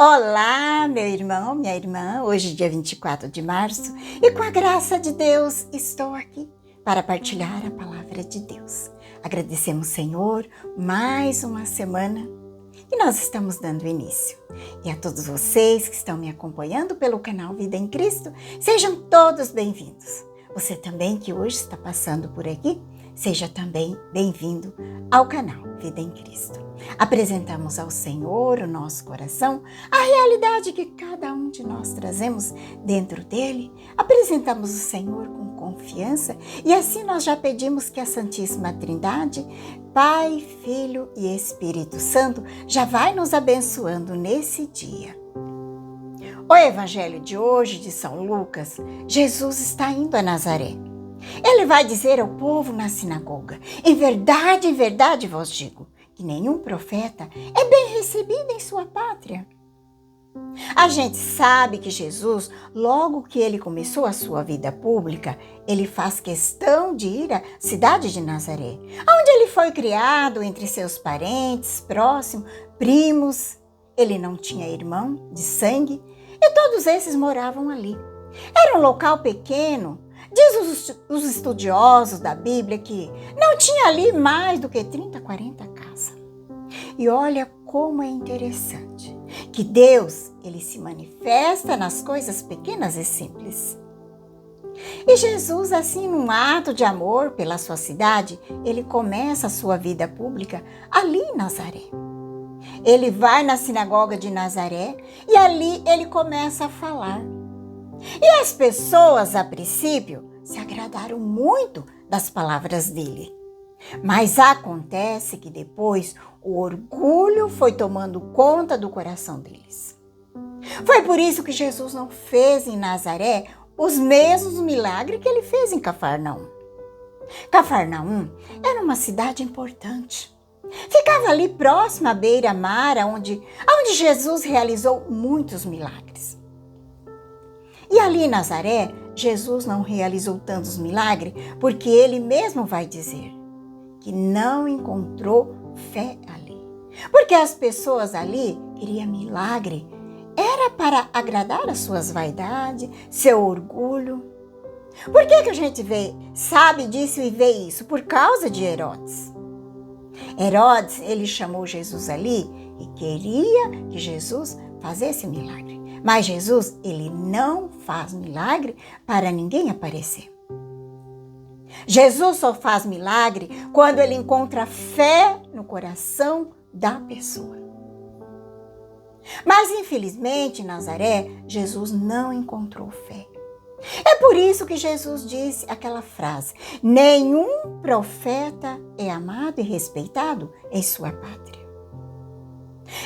Olá, meu irmão, minha irmã, hoje dia 24 de março e com a graça de Deus estou aqui para partilhar a palavra de Deus. Agradecemos, Senhor, mais uma semana que nós estamos dando início. E a todos vocês que estão me acompanhando pelo canal Vida em Cristo, sejam todos bem-vindos. Você também que hoje está passando por aqui, seja também bem-vindo ao canal Vida em Cristo. Apresentamos ao Senhor o nosso coração, a realidade que cada um de nós trazemos dentro dele. Apresentamos o Senhor com confiança e assim nós já pedimos que a Santíssima Trindade, Pai, Filho e Espírito Santo, já vai nos abençoando nesse dia. O Evangelho de hoje de São Lucas, Jesus está indo a Nazaré. Ele vai dizer ao povo na sinagoga: em verdade vos digo, que nenhum profeta é bem recebido em sua pátria. A gente sabe que Jesus, logo que ele começou a sua vida pública, ele faz questão de ir à cidade de Nazaré, onde ele foi criado entre seus parentes, próximos, primos. Ele não tinha irmão de sangue e todos esses moravam ali. Era um local pequeno. Diz os estudiosos da Bíblia que não tinha ali mais do que 30, 40 casas. E olha como é interessante que Deus, ele se manifesta nas coisas pequenas e simples. E Jesus, assim, num ato de amor pela sua cidade, ele começa a sua vida pública ali em Nazaré. Ele vai na sinagoga de Nazaré e ali ele começa a falar. E as pessoas, a princípio, se agradaram muito das palavras dele. Mas acontece que depois o orgulho foi tomando conta do coração deles. Foi por isso que Jesus não fez em Nazaré os mesmos milagres que ele fez em Cafarnaum. Cafarnaum era uma cidade importante. Ficava ali próxima à beira-mar, onde Jesus realizou muitos milagres. E ali em Nazaré, Jesus não realizou tantos milagres, porque ele mesmo vai dizer que não encontrou fé ali. Porque as pessoas ali queriam milagre, era para agradar as suas vaidades, seu orgulho. Por que a gente sabe disso e vê isso? Por causa de Herodes. Herodes, ele chamou Jesus ali e queria que Jesus fizesse milagre. Mas Jesus, ele não faz milagre para ninguém aparecer. Jesus só faz milagre quando ele encontra fé no coração da pessoa. Mas, infelizmente, em Nazaré, Jesus não encontrou fé. É por isso que Jesus disse aquela frase: nenhum profeta é amado e respeitado em sua pátria.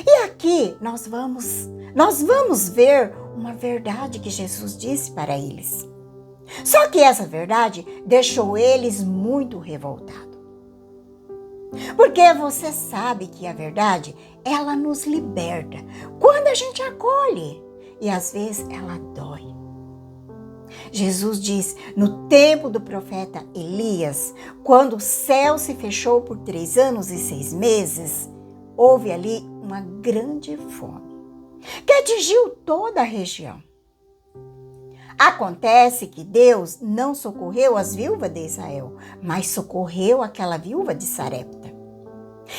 E aqui nós vamos ver uma verdade que Jesus disse para eles. Só que essa verdade deixou eles muito revoltados. Porque você sabe que a verdade, ela nos liberta quando a gente acolhe. E às vezes ela dói. Jesus diz, no tempo do profeta Elias, quando o céu se fechou por 3 anos e 6 meses, houve ali uma grande fome, que atingiu toda a região. Acontece que Deus não socorreu as viúvas de Israel, mas socorreu aquela viúva de Sarepta.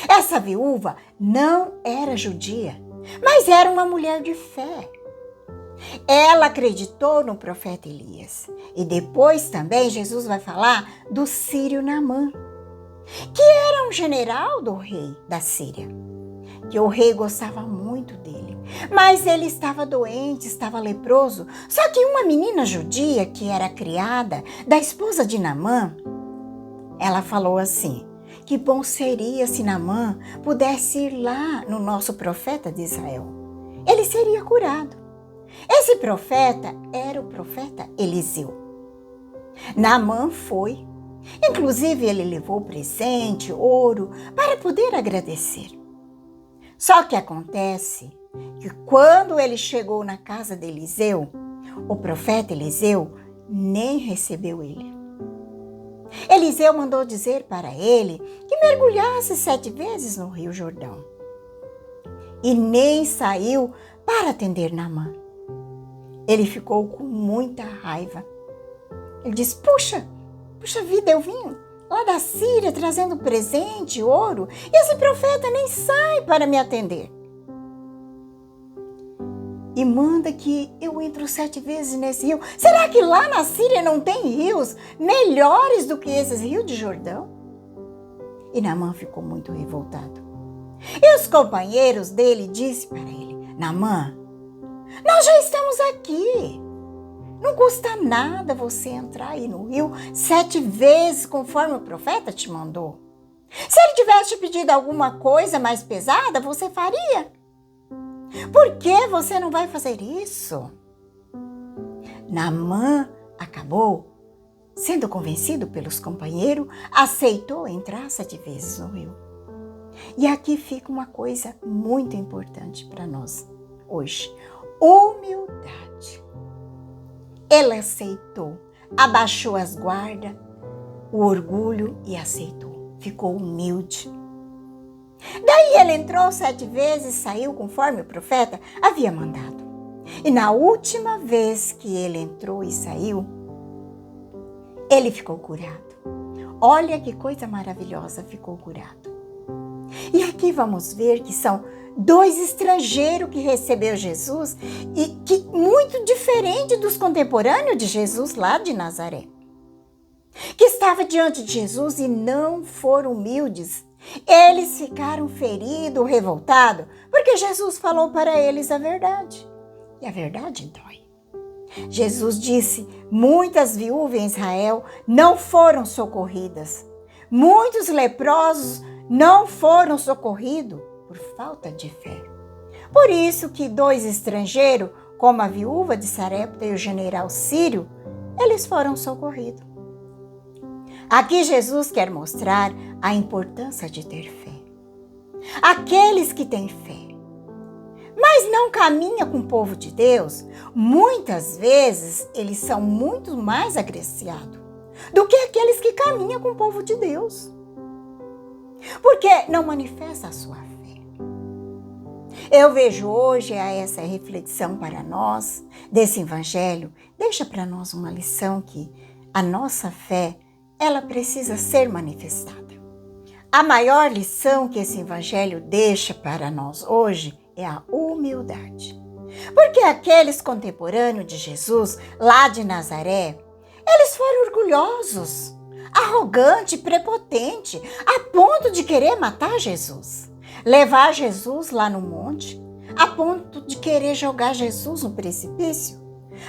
Essa viúva não era judia, mas era uma mulher de fé. Ela acreditou no profeta Elias. E depois também Jesus vai falar do sírio Naamã, que era um general do rei da Síria, que o rei gostava muito dele. Mas ele estava doente, estava leproso. Só que uma menina judia que era criada da esposa de Naamã, ela falou assim, que bom seria se Naamã pudesse ir lá no nosso profeta de Israel. Ele seria curado. Esse profeta era o profeta Eliseu. Naamã foi. Inclusive, ele levou presente, ouro, para poder agradecer. Só que acontece que quando ele chegou na casa de Eliseu, o profeta Eliseu nem recebeu ele. Eliseu mandou dizer para ele que mergulhasse 7 vezes no Rio Jordão. E nem saiu para atender Naamã. Ele ficou com muita raiva. Ele disse, puxa vida, eu vim lá da Síria trazendo presente, ouro, e esse profeta nem sai para me atender. E manda que eu entre 7 vezes nesse rio. Será que lá na Síria não tem rios melhores do que esses rios de Jordão? E Naamã ficou muito revoltado. E os companheiros dele disseram para ele, Naamã, nós já estamos aqui. Não custa nada você entrar aí no rio 7 vezes conforme o profeta te mandou. Se ele tivesse te pedido alguma coisa mais pesada, você faria. Por que você não vai fazer isso? Naamã acabou sendo convencido pelos companheiros, aceitou entrar 7 vezes no rio. E aqui fica uma coisa muito importante para nós hoje. Humildade. Ele aceitou, abaixou as guardas, o orgulho e aceitou. Ficou humilde. Daí ele entrou 7 vezes e saiu conforme o profeta havia mandado. E na última vez que ele entrou e saiu, ele ficou curado. Olha que coisa maravilhosa, ficou curado. E aqui vamos ver que são 2 estrangeiros que recebeu Jesus e que muito diferente dos contemporâneos de Jesus lá de Nazaré. Que estava diante de Jesus e não foram humildes. Eles ficaram feridos, revoltados, porque Jesus falou para eles a verdade. E a verdade dói. Jesus disse, muitas viúvas em Israel não foram socorridas. Muitos leprosos não foram socorridos por falta de fé. Por isso que 2 estrangeiros, como a viúva de Sarepta e o general Sírio, eles foram socorridos. Aqui Jesus quer mostrar a importância de ter fé. Aqueles que têm fé, mas não caminham com o povo de Deus, muitas vezes eles são muito mais agraciados do que aqueles que caminham com o povo de Deus. Porque não manifesta a sua fé. Eu vejo hoje essa reflexão para nós, desse evangelho, deixa para nós uma lição que a nossa fé, ela precisa ser manifestada. A maior lição que esse evangelho deixa para nós hoje é a humildade. Porque aqueles contemporâneos de Jesus, lá de Nazaré, eles foram orgulhosos, arrogantes, prepotentes, a ponto de querer matar Jesus. Levar Jesus lá no monte, a ponto de querer jogar Jesus no precipício.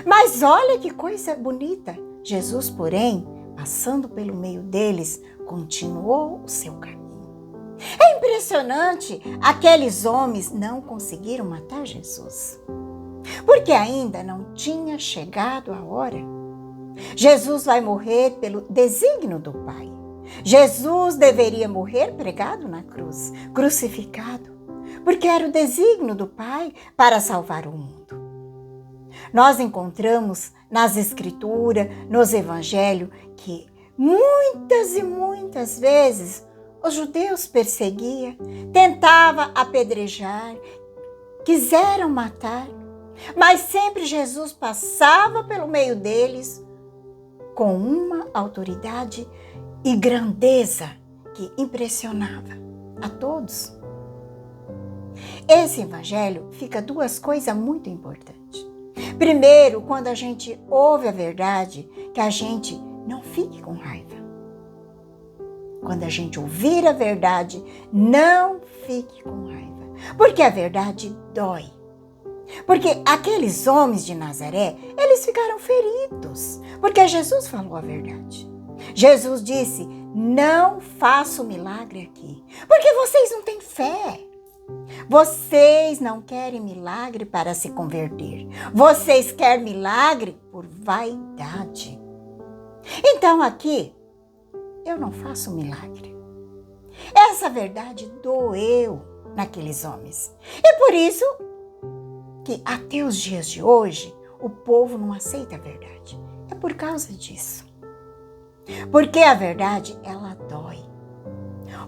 Mas olha que coisa bonita. Jesus, porém, passando pelo meio deles, continuou o seu caminho. É impressionante, aqueles homens não conseguiram matar Jesus, porque ainda não tinha chegado a hora. Jesus vai morrer pelo desígnio do Pai. Jesus deveria morrer pregado na cruz, crucificado, porque era o desígnio do Pai para salvar o mundo. Nós encontramos nas Escrituras, nos Evangelhos, que muitas e muitas vezes os judeus perseguiam, tentavam apedrejar, quiseram matar, mas sempre Jesus passava pelo meio deles com uma autoridade e grandeza que impressionava a todos. Esse evangelho fica 2 coisas muito importantes. Primeiro, quando a gente ouve a verdade, que a gente não fique com raiva. Quando a gente ouvir a verdade, não fique com raiva, porque a verdade dói. Porque aqueles homens de Nazaré, eles ficaram feridos, porque Jesus falou a verdade. Jesus disse, não faço milagre aqui, porque vocês não têm fé. Vocês não querem milagre para se converter. Vocês querem milagre por vaidade. Então aqui, eu não faço milagre. Essa verdade doeu naqueles homens. E por isso que até os dias de hoje, o povo não aceita a verdade. É por causa disso. Porque a verdade, ela dói.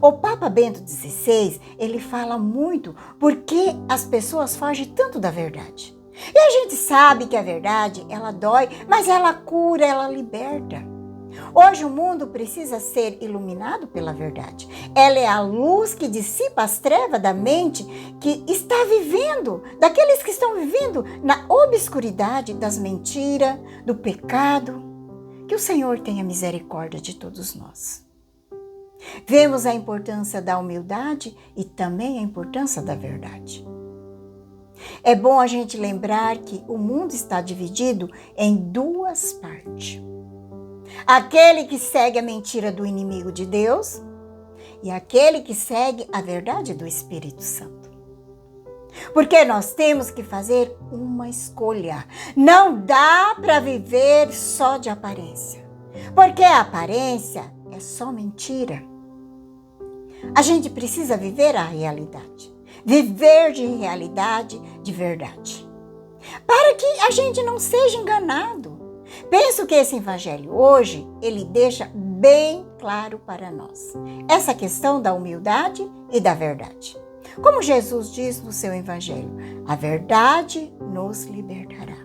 O Papa Bento XVI, ele fala muito porque as pessoas fogem tanto da verdade. E a gente sabe que a verdade, ela dói, mas ela cura, ela liberta. Hoje o mundo precisa ser iluminado pela verdade. Ela é a luz que dissipa as trevas da mente que está vivendo, daqueles que estão vivendo na obscuridade das mentiras, do pecado. Que o Senhor tenha misericórdia de todos nós. Vemos a importância da humildade e também a importância da verdade. É bom a gente lembrar que o mundo está dividido em duas partes. Aquele que segue a mentira do inimigo de Deus e aquele que segue a verdade do Espírito Santo. Porque nós temos que fazer uma escolha. Não dá para viver só de aparência. Porque a aparência é só mentira. A gente precisa viver a realidade. Viver de realidade, de verdade. Para que a gente não seja enganado. Penso que esse evangelho hoje, ele deixa bem claro para nós essa questão da humildade e da verdade. Como Jesus diz no seu evangelho, a verdade nos libertará.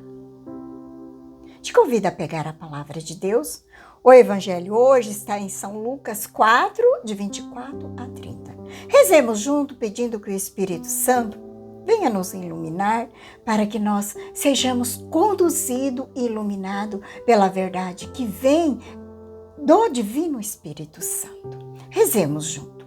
Te convido a pegar a palavra de Deus. O evangelho hoje está em São Lucas 4, de 24 a 30. Rezemos junto pedindo que o Espírito Santo venha nos iluminar para que nós sejamos conduzidos e iluminados pela verdade que vem do Divino Espírito Santo. Rezemos junto.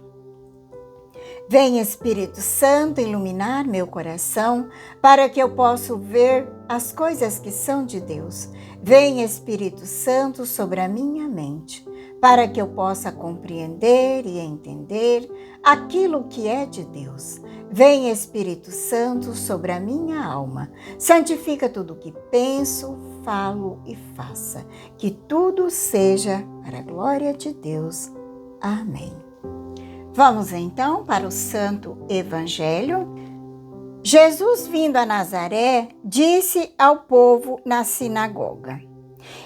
Vem, Espírito Santo, iluminar meu coração para que eu possa ver as coisas que são de Deus. Vem, Espírito Santo, sobre a minha mente para que eu possa compreender e entender aquilo que é de Deus. Vem, Espírito Santo, sobre a minha alma. Santifica tudo o que penso, falo e faça. Que tudo seja para a glória de Deus. Amém. Vamos então para o Santo Evangelho. Jesus, vindo a Nazaré, disse ao povo na sinagoga: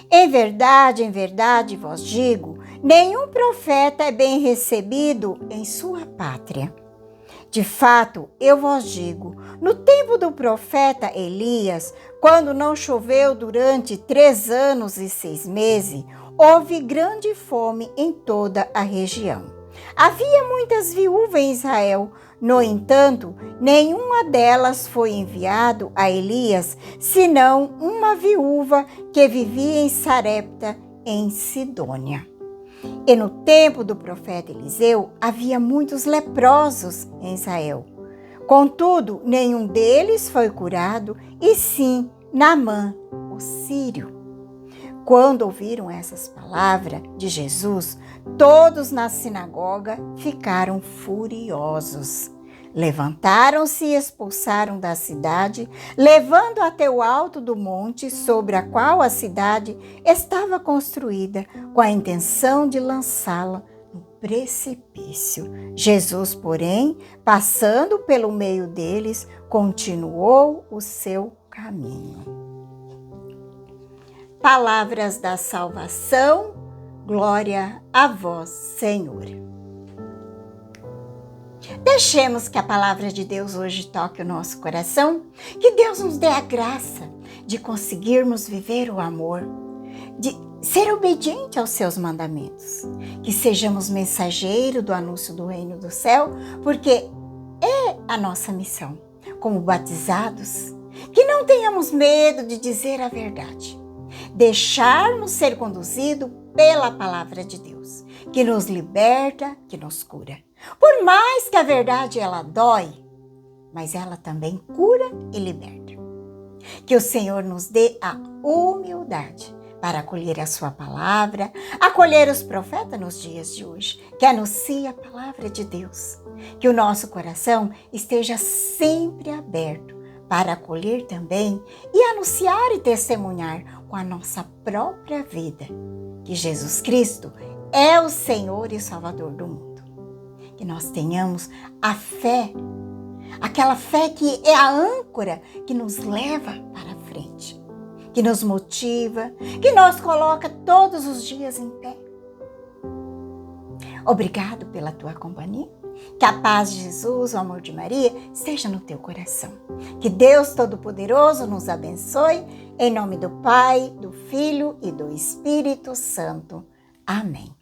em verdade vos digo, nenhum profeta é bem recebido em sua pátria. De fato, eu vos digo, no tempo do profeta Elias, quando não choveu durante 3 anos e 6 meses, houve grande fome em toda a região. Havia muitas viúvas em Israel. No entanto, nenhuma delas foi enviado a Elias, senão uma viúva que vivia em Sarepta, em Sidônia. E no tempo do profeta Eliseu, havia muitos leprosos em Israel. Contudo, nenhum deles foi curado, e sim Naamã, o sírio. Quando ouviram essas palavras de Jesus, todos na sinagoga ficaram furiosos. Levantaram-se e expulsaram da cidade, levando até o alto do monte sobre a qual a cidade estava construída, com a intenção de lançá-la no precipício. Jesus, porém, passando pelo meio deles, continuou o seu caminho. Palavras da salvação, glória a vós, Senhor. Deixemos que a palavra de Deus hoje toque o nosso coração, que Deus nos dê a graça de conseguirmos viver o amor, de ser obediente aos seus mandamentos, que sejamos mensageiros do anúncio do reino do céu, porque é a nossa missão, como batizados, que não tenhamos medo de dizer a verdade, deixarmos ser conduzidos pela palavra de Deus, que nos liberta, que nos cura. Por mais que a verdade ela dói, mas ela também cura e liberta. Que o Senhor nos dê a humildade para acolher a sua palavra, acolher os profetas nos dias de hoje, que anuncia a palavra de Deus. Que o nosso coração esteja sempre aberto para acolher também e anunciar e testemunhar com a nossa própria vida que Jesus Cristo é o Senhor e Salvador do mundo. Que nós tenhamos a fé, aquela fé que é a âncora que nos leva para frente, que nos motiva, que nos coloca todos os dias em pé. Obrigado pela tua companhia. Que a paz de Jesus, o amor de Maria, esteja no teu coração. Que Deus Todo-Poderoso nos abençoe, em nome do Pai, do Filho e do Espírito Santo. Amém.